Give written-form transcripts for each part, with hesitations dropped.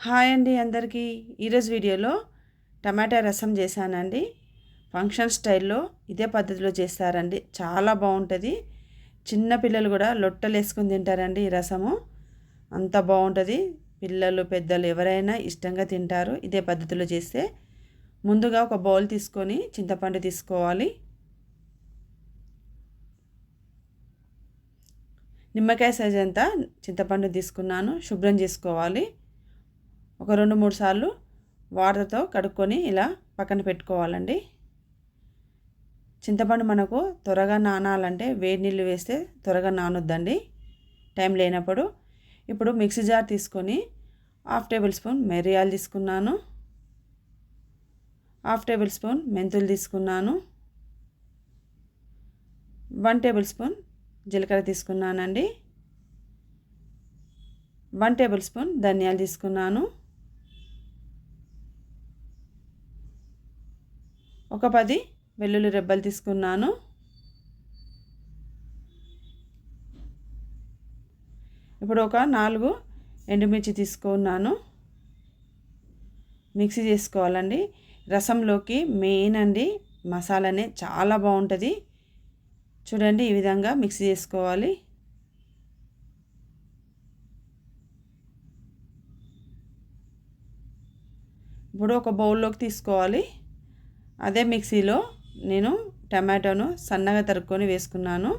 Hi అండి అందరికీ. ఈరోజు వీడియోలో టమాటా రసం చేశానండి. ఫంక్షన్ స్టైల్లో ఇదే పద్ధతిలో చేస్తారండి. చాలా బాగుంటుంది. చిన్న పిల్లలు కూడా లొట్టలు వేసుకుని తింటారండి. ఈ రసము అంత బాగుంటుంది. పిల్లలు పెద్దలు ఎవరైనా ఇష్టంగా తింటారు ఇదే పద్ధతిలో చేస్తే. ముందుగా ఒక బౌల్ తీసుకొని చింతపండు తీసుకోవాలి. నిమ్మకాయ సైజ్ అంతా చింతపండు తీసుకున్నాను. శుభ్రం చేసుకోవాలి. ఒక 2-3 సార్లు వాటర్తో కడుక్కొని ఇలా పక్కన పెట్టుకోవాలండి. చింతపండు మనకు త్వరగా నానాలంటే వేడి నీళ్ళు వేస్తే త్వరగా నానొద్దండి టైం లేనప్పుడు. ఇప్పుడు మిక్సీ జార్ తీసుకొని 1/2 టేబుల్ స్పూన్ మిరియాలు తీసుకున్నాను, 1/2 టేబుల్ స్పూన్ మెంతులు తీసుకున్నాను, 1 టేబుల్ స్పూన్ జీలకర్ర తీసుకున్నానండి, 1 టేబుల్ స్పూన్ ధనియాలు తీసుకున్నాను, ఒక 10 వెల్లుల్లి రెబ్బలు తీసుకున్నాను. ఇప్పుడు ఒక 4 ఎండుమిర్చి తీసుకున్నాను. మిక్సీ చేసుకోవాలండి. రసంలోకి మెయిన్ అండి మసాలానే చాలా బాగుంటుంది. చూడండి ఈ విధంగా మిక్సీ చేసుకోవాలి. ఇప్పుడు ఒక బౌల్లోకి తీసుకోవాలి. అదే మిక్సీలో నేను టమాటోను సన్నగా తరుక్కొని వేసుకున్నాను.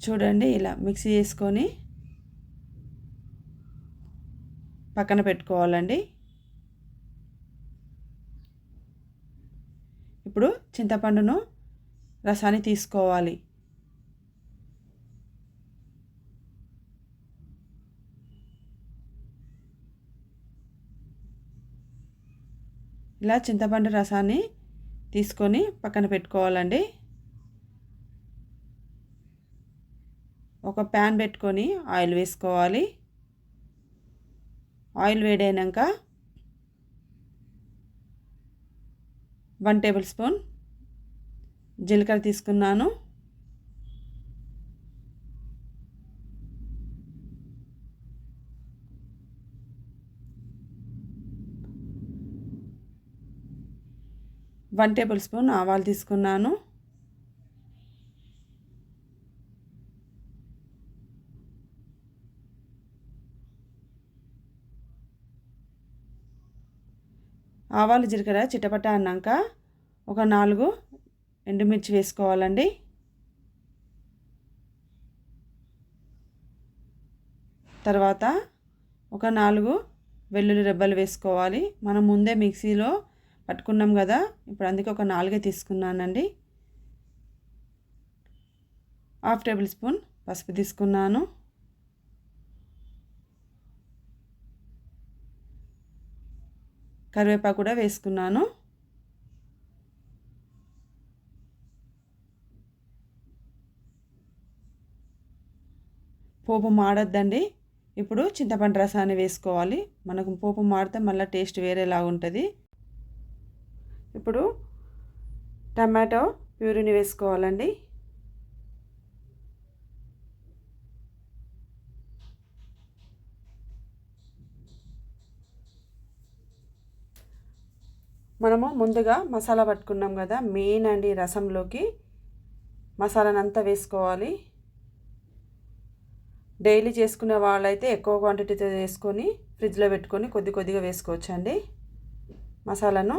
చూడండి ఇలా మిక్సీ చేసుకొని పక్కన పెట్టుకోవాలండి. ఇప్పుడు చింతపండును రసాన్ని తీసుకోవాలి. ఇలా చింతపండు రసాన్ని తీసుకొని పక్కన పెట్టుకోవాలండి. ఒక ప్యాన్ పెట్టుకొని ఆయిల్ వేసుకోవాలి. ఆయిల్ వేడైనాక 1 టేబుల్ స్పూన్ జీలకర్ర తీసుకున్నాను, 1 టేబుల్ స్పూన్ ఆవాలు తీసుకున్నాను, ఆవాలు జీలకర్ర చిటపట అన్నాక ఒక 4 ఎండుమిర్చి వేసుకోవాలండి. తర్వాత ఒక 4 వెల్లుల్లి రెబ్బలు వేసుకోవాలి. మనం ముందే మిక్సీలో పట్టుకున్నాం కదా, ఇప్పుడు అందుకే ఒక 4 తీసుకున్నానండి. 1/2 టేబుల్ స్పూన్ పసుపు తీసుకున్నాను, కరివేపాకు కూడా వేసుకున్నాను. పోపు మాడొద్దండి. ఇప్పుడు చింతపండు రసాన్ని వేసుకోవాలి. మనకు పోపు మాడితే మళ్ళీ టేస్ట్ వేరేలా ఉంటుంది. ఇప్పుడు టమాటో ప్యూరీని వేసుకోవాలండి. మనము ముందుగా మసాలా పట్టుకున్నాం కదా, మెయిన్ అండి రసంలోకి మసాలానంతా వేసుకోవాలి. డైలీ చేసుకునే వాళ్ళైతే ఎక్కువ క్వాంటిటీతో వేసుకొని ఫ్రిడ్జ్లో పెట్టుకొని కొద్ది కొద్దిగా వేసుకోవచ్చండి మసాలాను.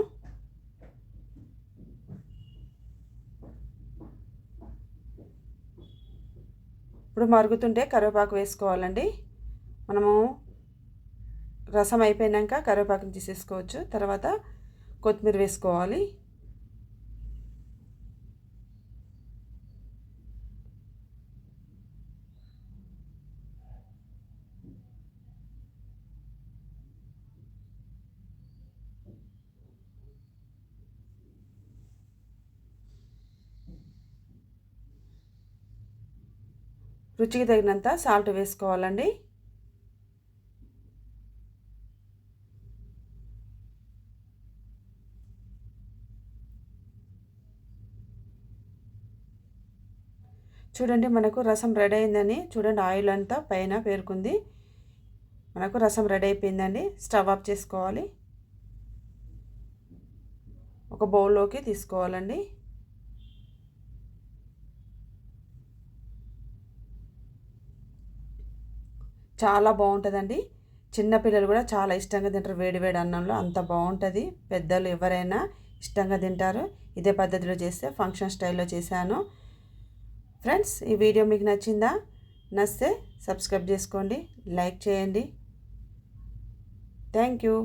ఇప్పుడు మరుగుతుంటే కరివేపాకు వేసుకోవాలండి. మనము రసం అయిపోయాక కరివేపాకుని తీసేసుకోవచ్చు. తర్వాత కొత్తిమీర వేసుకోవాలి. రుచికి తగినంత సాల్ట్ వేసుకోవాలండి. చూడండి మనకు రసం రెడీ అయిందని చూడండి, ఆయిల్ అంతా పైన పేరుకుంది. మనకు రసం రెడీ అయిపోయిందండి. స్టవ్ ఆఫ్ చేసుకోవాలి. ఒక బౌల్లోకి తీసుకోవాలండి. చాలా బాగుంటుందండి. చిన్నపిల్లలు కూడా చాలా ఇష్టంగా తింటారు. వేడి వేడి అన్నంలో అంత బాగుంటుంది. పెద్దలు ఎవరైనా ఇష్టంగా తింటారు. ఇదే పద్ధతిలో చేస్తే ఫంక్షన్ స్టైల్లో చేశాను. ఫ్రెండ్స్, ఈ వీడియో మీకు నచ్చిందా? నచ్చితే సబ్స్క్రైబ్ చేసుకోండి, లైక్ చేయండి. Thank you.